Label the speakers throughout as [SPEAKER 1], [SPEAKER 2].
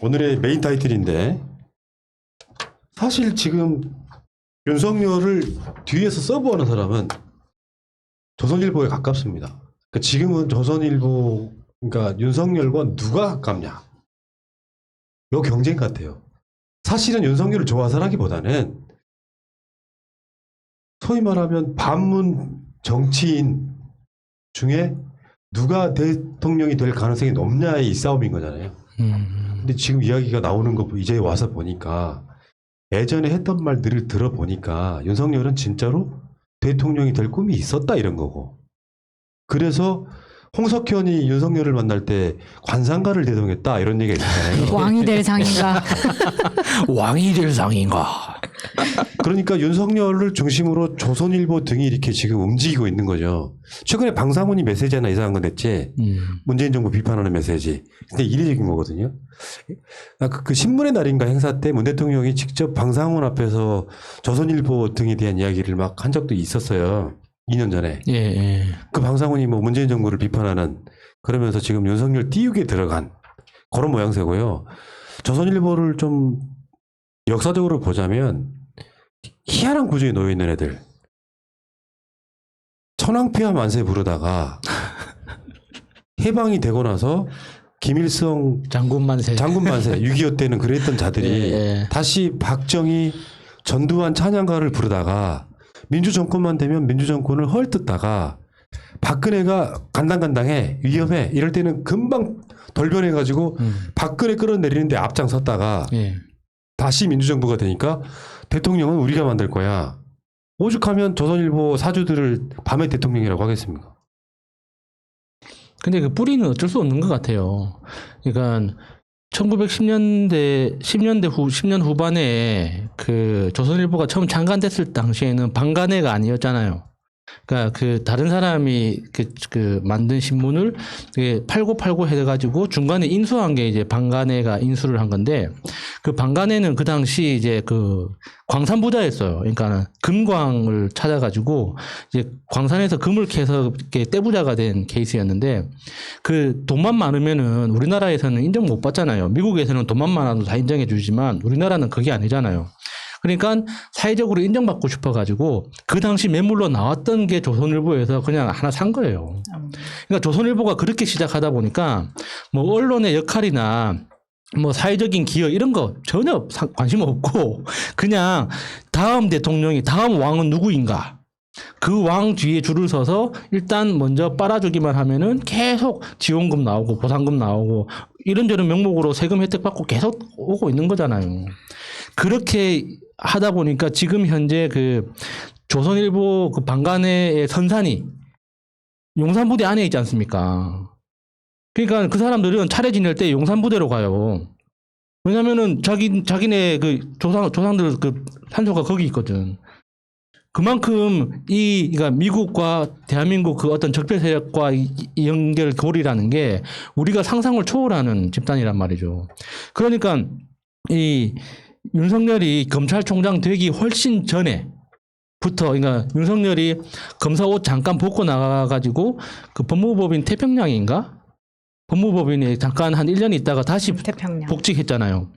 [SPEAKER 1] 오늘의 메인 타이틀인데 사실 지금 윤석열을 뒤에서 서브하는 사람은 조선일보에 가깝습니다. 그러니까 지금은 조선일보 그러니까 윤석열과 누가 가깝냐 요 경쟁 같아요. 사실은 윤석열을 좋아서라기보다는 소위 말하면 반문 정치인 중에 누가 대통령이 될 가능성이 높냐의 이 싸움인 거잖아요. 근데 지금 이야기가 나오는 거 이제 와서 보니까 예전에 했던 말들을 들어보니까 윤석열은 진짜로 대통령이 될 꿈이 있었다 이런 거고. 그래서 홍석현이 윤석열을 만날 때 관상가를 대동했다 이런 얘기가 있었잖아요.
[SPEAKER 2] 왕이 될 상인가?
[SPEAKER 3] 왕이 될 상인가?
[SPEAKER 1] 그러니까 윤석열을 중심으로 조선일보 등이 이렇게 지금 움직이고 있는 거죠. 최근에 방사문이 메시지 하나 이상한 건 냈지. 문재인 정부 비판하는 메시지. 근데 이례적인 거거든요. 그 신문의 날인가 행사 때 문 대통령이 직접 방사문 앞에서 조선일보 등에 대한 이야기를 막 한 적도 있었어요. 2년 전에.
[SPEAKER 3] 예, 예.
[SPEAKER 1] 그 방사문이 뭐 문재인 정부를 비판하는 그러면서 지금 윤석열 띄우기에 들어간 그런 모양새고요. 조선일보를 좀 역사적으로 보자면 희한한 구조에 놓여 있는 애들. 천황폐하 만세 부르다가 해방이 되고 나서 김일성
[SPEAKER 3] 장군 만세.
[SPEAKER 1] 6.25 때는 그랬던 자들이
[SPEAKER 3] 예, 예.
[SPEAKER 1] 다시 박정희 전두환 찬양가를 부르다가 민주정권만 되면 민주정권을 헐뜯다가 박근혜가 간당간당해 위험해 이럴 때는 금방 돌변해가지고 박근혜 끌어내리는데 앞장섰다가
[SPEAKER 3] 예.
[SPEAKER 1] 다시 민주정부가 되니까 대통령은 우리가 만들 거야. 오죽하면 조선일보 사주들을 밤의 대통령이라고 하겠습니까?
[SPEAKER 3] 근데 그 뿌리는 어쩔 수 없는 것 같아요. 그러니까 10년 후반에 그 조선일보가 처음 창간됐을 당시에는 방간회가 아니었잖아요. 그러니까 그 다른 사람이 그 만든 신문을 팔고 해가지고 중간에 인수한 게 이제 방간회가 인수를 한 건데 그 방간회는 그 당시 이제 그 광산부자였어요. 그러니까 금광을 찾아가지고 이제 광산에서 금을 캐서 이렇게 떼부자가 된 케이스였는데 그 돈만 많으면은 우리나라에서는 인정 못 받잖아요. 미국에서는 돈만 많아도 다 인정해 주지만 우리나라는 그게 아니잖아요. 그러니까 사회적으로 인정받고 싶어가지고 그 당시 매물로 나왔던 게 조선일보에서 그냥 하나 산 거예요. 그러니까 조선일보가 그렇게 시작하다 보니까 뭐 언론의 역할이나 뭐 사회적인 기여 이런 거 전혀 관심 없고 그냥 다음 대통령이 다음 왕은 누구인가 그 왕 뒤에 줄을 서서 일단 먼저 빨아주기만 하면은 계속 지원금 나오고 보상금 나오고 이런저런 명목으로 세금 혜택 받고 계속 오고 있는 거잖아요. 그렇게 하다 보니까 지금 현재 그 조선일보 그 방간회의 선산이 용산부대 안에 있지 않습니까? 그러니까 그 사람들은 차례 지낼 때 용산부대로 가요. 왜냐면은 자기네 그 조상들 그 산소가 거기 있거든. 그만큼 그러니까 미국과 대한민국 그 어떤 적폐 세력과 이 연결고리라는 게 우리가 상상을 초월하는 집단이란 말이죠. 그러니까 이 윤석열이 검찰총장 되기 훨씬 전에부터, 그러니까 윤석열이 검사 옷 잠깐 벗고 나가가지고 그 법무법인 태평양인가? 법무법인에 잠깐 한 1년 있다가 다시
[SPEAKER 2] 태평양.
[SPEAKER 3] 복직했잖아요.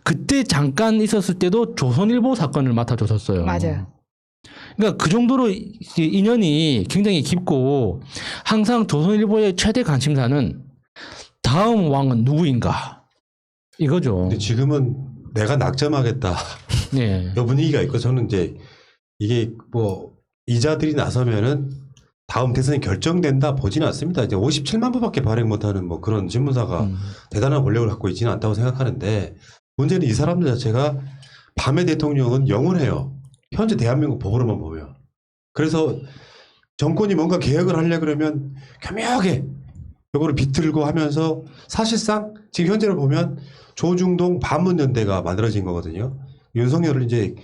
[SPEAKER 3] 그때 잠깐 있었을 때도 조선일보 사건을 맡아줬었어요.
[SPEAKER 2] 맞아요.
[SPEAKER 3] 그러니까 그 정도로 인연이 굉장히 깊고 항상 조선일보의 최대 관심사는 다음 왕은 누구인가? 이거죠.
[SPEAKER 1] 근데 지금은 내가 낙점하겠다.
[SPEAKER 3] 네.
[SPEAKER 1] 요 분위기가 있고 저는 이제 이게 뭐 이자들이 나서면은 다음 대선이 결정된다 보지는 않습니다. 이제 57만 부밖에 발행 못하는 뭐 그런 신문사가 대단한 권력을 갖고 있지는 않다고 생각하는데 문제는 이 사람들 자체가 밤의 대통령은 영원해요. 현재 대한민국 법으로만 보면. 그래서 정권이 뭔가 개혁을 하려 그러면 교묘하게 이거를 비틀고 하면서 사실상 지금 현재로 보면 조중동 반문연대가 만들어진 거거든요. 윤석열을 이제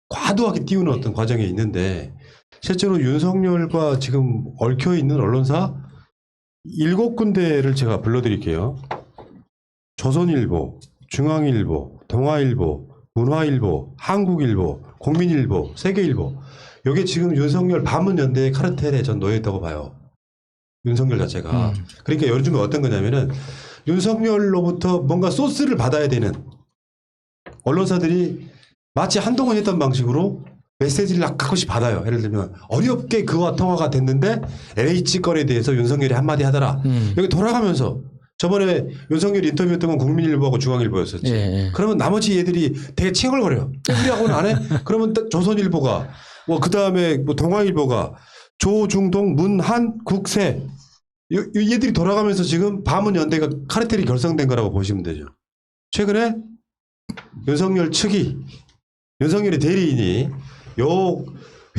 [SPEAKER 1] 과도하게 띄우는 어떤 과정에 있는데 실제로 윤석열과 지금 얽혀있는 언론사 7군데를 제가 불러드릴게요. 조선일보, 중앙일보, 동아일보, 문화일보, 한국일보, 국민일보, 세계일보. 이게 지금 윤석열 반문연대의 카르텔에 전 놓여있다고 봐요. 윤석열 자체가. 그러니까 요즘에 어떤 거냐면은 윤석열로부터 뭔가 소스를 받아야 되는 언론사들이 마치 한동안 했던 방식으로 메시지를 가끔씩 받아요. 예를 들면 어렵게 그와 통화가 됐는데 LH 건에 대해서 윤석열이 한마디 하더라. 여기 돌아가면서 저번에 윤석열 인터뷰했던 건 국민일보하고 중앙일보였었지.
[SPEAKER 3] 예.
[SPEAKER 1] 그러면 나머지 얘들이 되게 칭얼거려. 우리하고는 안 해? 그러면 조선일보가 그 다음에 동아일보가 조중동 문한 국세 얘들이 돌아가면서 지금 밤은연대가 카르텔이 결성된 거라고 보시면 되죠. 최근에 윤석열 측이 윤석열의 대리인이 요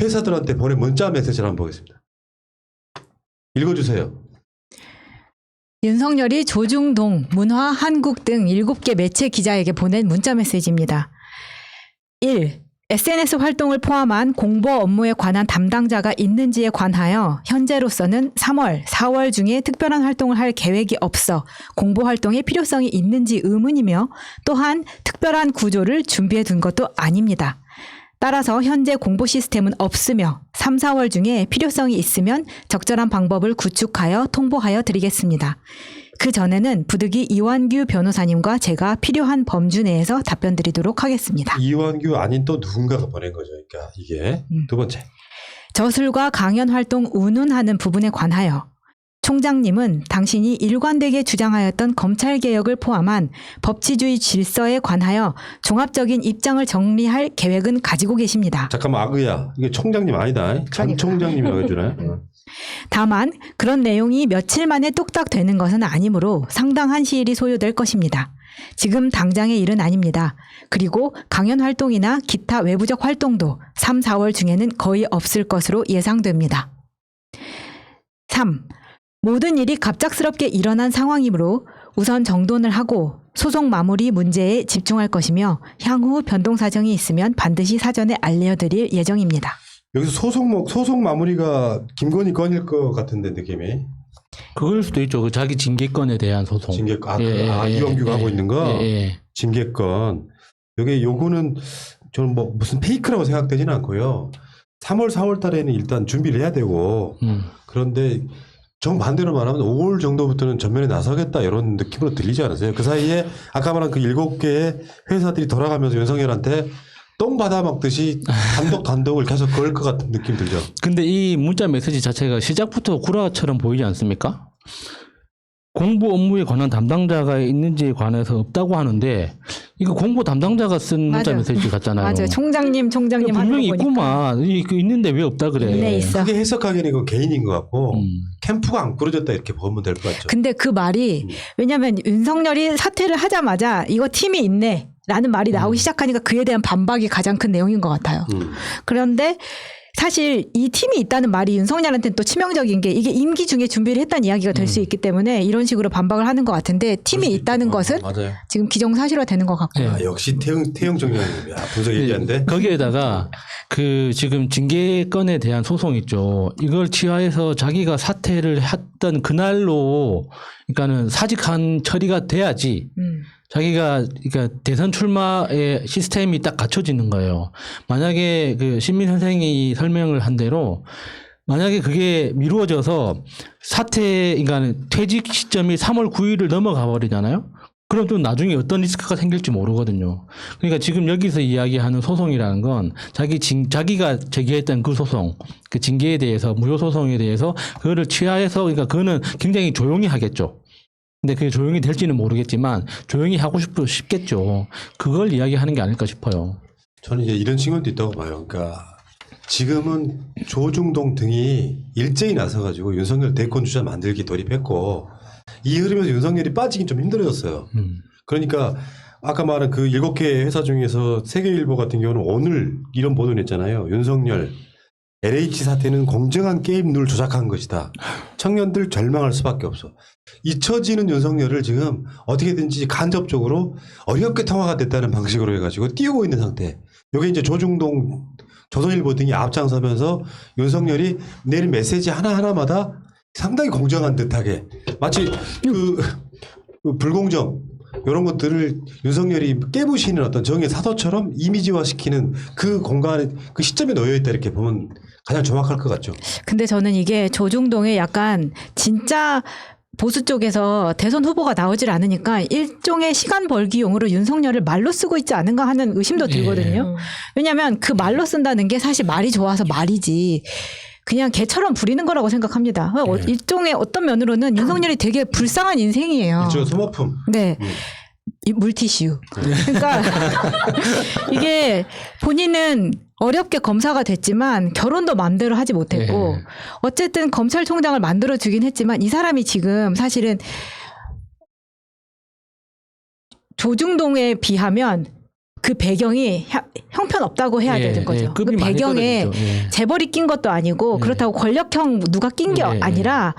[SPEAKER 1] 회사들한테 보낸 문자 메시지를 한번 보겠습니다. 읽어주세요.
[SPEAKER 2] 윤석열이 조중동, 문화, 한국 등 7개 매체 기자에게 보낸 문자 메시지입니다. 1. SNS 활동을 포함한 공보 업무에 관한 담당자가 있는지에 관하여 현재로서는 3월, 4월 중에 특별한 활동을 할 계획이 없어 공보 활동의 필요성이 있는지 의문이며 또한 특별한 구조를 준비해 둔 것도 아닙니다. 따라서 현재 공보 시스템은 없으며 3, 4월 중에 필요성이 있으면 적절한 방법을 구축하여 통보하여 드리겠습니다. 그 전에는 부득이 이완규 변호사님과 제가 필요한 범주 내에서 답변 드리도록 하겠습니다.
[SPEAKER 1] 이완규 아닌 또 누군가가 보낸 거죠. 그러니까 이게 두 번째.
[SPEAKER 2] 저술과 강연 활동 운운하는 부분에 관하여 총장님은 당신이 일관되게 주장하였던 검찰개혁을 포함한 법치주의 질서에 관하여 종합적인 입장을 정리할 계획은 가지고 계십니다.
[SPEAKER 1] 잠깐만 아그야. 이게 총장님 아니다. 전 총장님이라고 해주나요?
[SPEAKER 2] 다만 그런 내용이 며칠 만에 뚝딱 되는 것은 아니므로 상당한 시일이 소요될 것입니다. 지금 당장의 일은 아닙니다. 그리고 강연 활동이나 기타 외부적 활동도 3, 4월 중에는 거의 없을 것으로 예상됩니다. 3. 모든 일이 갑작스럽게 일어난 상황이므로 우선 정돈을 하고 소송 마무리 문제에 집중할 것이며 향후 변동 사정이 있으면 반드시 사전에 알려드릴 예정입니다.
[SPEAKER 1] 여기서 소송 마무리가 김건희 건일 것 같은데 느낌이.
[SPEAKER 3] 그럴 수도 있죠. 그 자기 징계권에 대한 소송.
[SPEAKER 1] 징계권. 이완규가 하고 있는 거. 징계권. 요거는 저는 뭐 무슨 페이크라고 생각되지는 않고요. 3월, 4월 달에는 일단 준비를 해야 되고 그런데 정반대로 말하면 5월 정도부터는 전면에 나서겠다 이런 느낌으로 들리지 않으세요? 그 사이에 아까 말한 그 7개의 회사들이 돌아가면서 윤석열한테 똥 받아먹듯이 단독을 계속 그을 것 같은 느낌 들죠.
[SPEAKER 3] 근데 이 문자 메시지 자체가 시작부터 구라처럼 보이지 않습니까? 공보 업무에 관한 담당자가 있는지에 관해서 없다고 하는데 이거 공보 담당자가 쓴 문자
[SPEAKER 2] 맞아요.
[SPEAKER 3] 메시지 같잖아요.
[SPEAKER 2] 맞아요. 총장님 하는
[SPEAKER 3] 분명히
[SPEAKER 2] 거 보니까.
[SPEAKER 3] 있구만. 있는데 왜 없다 그래.
[SPEAKER 2] 네, 있어.
[SPEAKER 1] 크게 해석하기에는 이건 개인인 것 같고 캠프가 안 꾸려졌다 이렇게 보면 될 것 같죠.
[SPEAKER 2] 근데 그 말이 왜냐하면 윤석열이 사퇴를 하자마자 이거 팀이 있네 라는 말이 나오기 시작하니까 그에 대한 반박이 가장 큰 내용인 것 같아요. 그런데 사실 이 팀이 있다는 말이 윤석열한테는 또 치명적인 게 이게 임기 중에 준비를 했다는 이야기가 될 수 있기 때문에 이런 식으로 반박을 하는 것 같은데 팀이 있다는 것은
[SPEAKER 1] 맞아요.
[SPEAKER 2] 지금 기정사실화 되는 것 같고.
[SPEAKER 1] 아, 역시 태영 총장님 분석 얘기한데.
[SPEAKER 3] 거기에다가 그 지금 징계건에 대한 소송 있죠. 이걸 취하해서 자기가 사퇴를 했던 그날로 그러니까는 사직한 처리가 돼야지 자기가 그러니까 대선 출마의 시스템이 딱 갖춰지는 거예요. 만약에 그 신민 선생이 설명을 한 대로 만약에 그게 미루어져서 그러니까 퇴직 시점이 3월 9일을 넘어가 버리잖아요. 그럼 또 나중에 어떤 리스크가 생길지 모르거든요. 그러니까 지금 여기서 이야기하는 소송이라는 건 자기가 제기했던 그 소송, 그 징계에 대해서 무효 소송에 대해서 그거를 취하해서 그러니까 그거는 굉장히 조용히 하겠죠. 근데 그게 조용히 될지는 모르겠지만 조용히 하고 싶겠죠. 그걸 이야기하는 게 아닐까 싶어요.
[SPEAKER 1] 저는 이제 이런 측면도 있다고 봐요. 그러니까 지금은 조중동 등이 일제히 나서가지고 윤석열 대권 주자 만들기 돌입했고 이 흐름에서 윤석열이 빠지긴 좀 힘들어졌어요. 그러니까 아까 말한 그 7개 회사 중에서 세계일보 같은 경우는 오늘 이런 보도를 했잖아요. 윤석열 LH 사태는 공정한 게임 룰 조작한 것이다. 청년들 절망할 수밖에 없어. 잊혀지는 윤석열을 지금 어떻게든지 간접적으로 어렵게 통화가 됐다는 방식으로 해가지고 띄우고 있는 상태. 이게 이제 조중동, 조선일보 등이 앞장서면서 윤석열이 내린 메시지 하나하나마다 상당히 공정한 듯하게 마치 그 불공정 이런 것들을 윤석열이 깨부시는 어떤 정의 사도처럼 이미지화시키는 그 공간에 그 시점에 놓여 있다 이렇게 보면 가장 정확할 것 같죠.
[SPEAKER 2] 근데 저는 이게 조중동에 약간 진짜 보수 쪽에서 대선 후보가 나오질 않으니까 일종의 시간 벌기용으로 윤석열을 말로 쓰고 있지 않은가 하는 의심도 들거든요. 왜냐하면 그 말로 쓴다는 게 사실 말이 좋아서 말이지 그냥 개처럼 부리는 거라고 생각합니다. 일종의 어떤 면으로는 윤석열이 되게 불쌍한 인생이에요.
[SPEAKER 1] 일종의 소모품.
[SPEAKER 2] 네. 이 물티슈. 그러니까 이게 본인은 어렵게 검사가 됐지만 결혼도 마음대로 하지 못했고 어쨌든 검찰총장을 만들어 주긴 했지만 이 사람이 지금 사실은 조중동에 비하면 그 배경이 형편없다고 해야 되는 거죠. 그
[SPEAKER 3] 급이 많이
[SPEAKER 2] 배경에
[SPEAKER 3] 떨어지죠.
[SPEAKER 2] 재벌이 낀 것도 아니고 그렇다고 권력형 누가 낀 게 아니라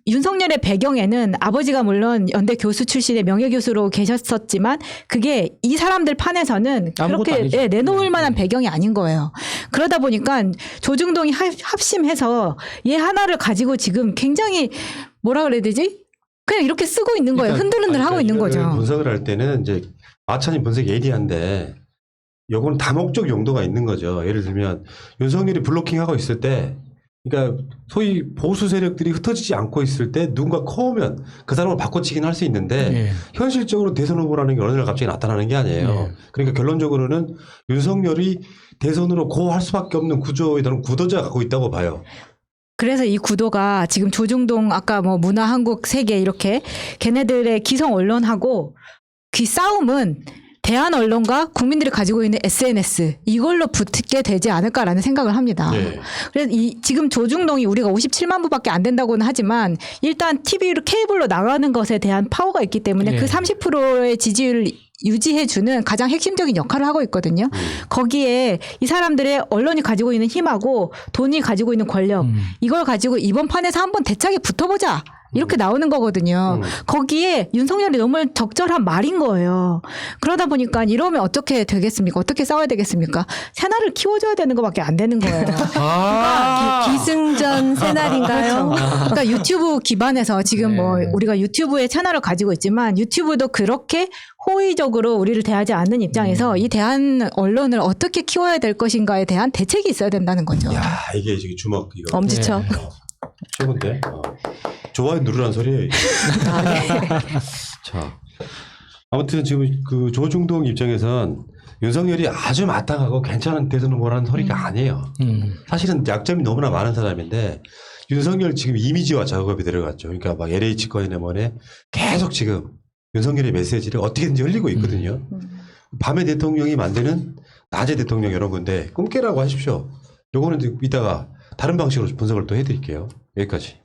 [SPEAKER 2] 윤석열의 배경에는 아버지가 물론 연대 교수 출신의 명예교수로 계셨었지만 그게 이 사람들 판에서는 그렇게 내놓을 만한 배경이 아닌 거예요. 그러다 보니까 조중동이 합심해서 얘 하나를 가지고 지금 굉장히 뭐라 그래야 되지? 그냥 이렇게 쓰고 있는 거예요. 흔들흔들 하고 있는 거죠.
[SPEAKER 1] 분석을 할 때는 이제 마찬가지 분석이 예리한데 요거는 다목적 용도가 있는 거죠. 예를 들면 윤석열이 블로킹하고 있을 때 그러니까 소위 보수 세력들이 흩어지지 않고 있을 때 누군가 커오면 그 사람을 바꿔치긴 할 수 있는데 현실적으로 대선 후보라는 게 어느 날 갑자기 나타나는 게 아니에요. 그러니까 결론적으로는 윤석열이 대선으로 고할 수밖에 없는 구조에 대한 구도자가 갖고 있다고 봐요.
[SPEAKER 2] 그래서 이 구도가 지금 조중동 아까 뭐 문화한국 세계 이렇게 걔네들의 기성 언론하고 그 싸움은 대한 언론과 국민들이 가지고 있는 SNS 이걸로 붙게 되지 않을까라는 생각을 합니다. 그래서 지금 조중동이 우리가 57만 부밖에 안 된다고는 하지만 일단 TV로 케이블로 나가는 것에 대한 파워가 있기 때문에 그 30%의 지지율을 유지해주는 가장 핵심적인 역할을 하고 있거든요. 거기에 이 사람들의 언론이 가지고 있는 힘하고 돈이 가지고 있는 권력 이걸 가지고 이번 판에서 한번 대차게 붙어보자. 이렇게 나오는 거거든요. 거기에 윤석열이 너무 적절한 말인 거예요. 그러다 보니까 이러면 어떻게 되겠습니까? 어떻게 싸워야 되겠습니까? 새날을 키워줘야 되는 것밖에 안 되는 거예요. 그러니까
[SPEAKER 4] 기승전 새날인가요?
[SPEAKER 2] 그러니까 유튜브 기반에서 지금 뭐 우리가 유튜브의 채널을 가지고 있지만 유튜브도 그렇게 호의적으로 우리를 대하지 않는 입장에서 이 대한 언론을 어떻게 키워야 될 것인가에 대한 대책이 있어야 된다는 거죠.
[SPEAKER 1] 야 이게 지금 주먹 이거
[SPEAKER 4] 엄지척.
[SPEAKER 1] 최고인데. 좋아요 누르란 소리예요. 이게. 자, 아무튼 지금 그 조중동 입장에선 윤석열이 아주 마땅하고 괜찮은 대선 후보라는 소리가 아니에요. 사실은 약점이 너무나 많은 사람인데 윤석열 지금 이미지와 작업이 들어갔죠. 그러니까 막 LH 건이네 뭐네 계속 지금 윤석열의 메시지를 어떻게든지 흘리고 있거든요. 밤에 대통령이 만드는 낮에 대통령 여러분들 꿈깨라고 하십시오. 요거는 이따가 다른 방식으로 분석을 또 해드릴게요. 여기까지.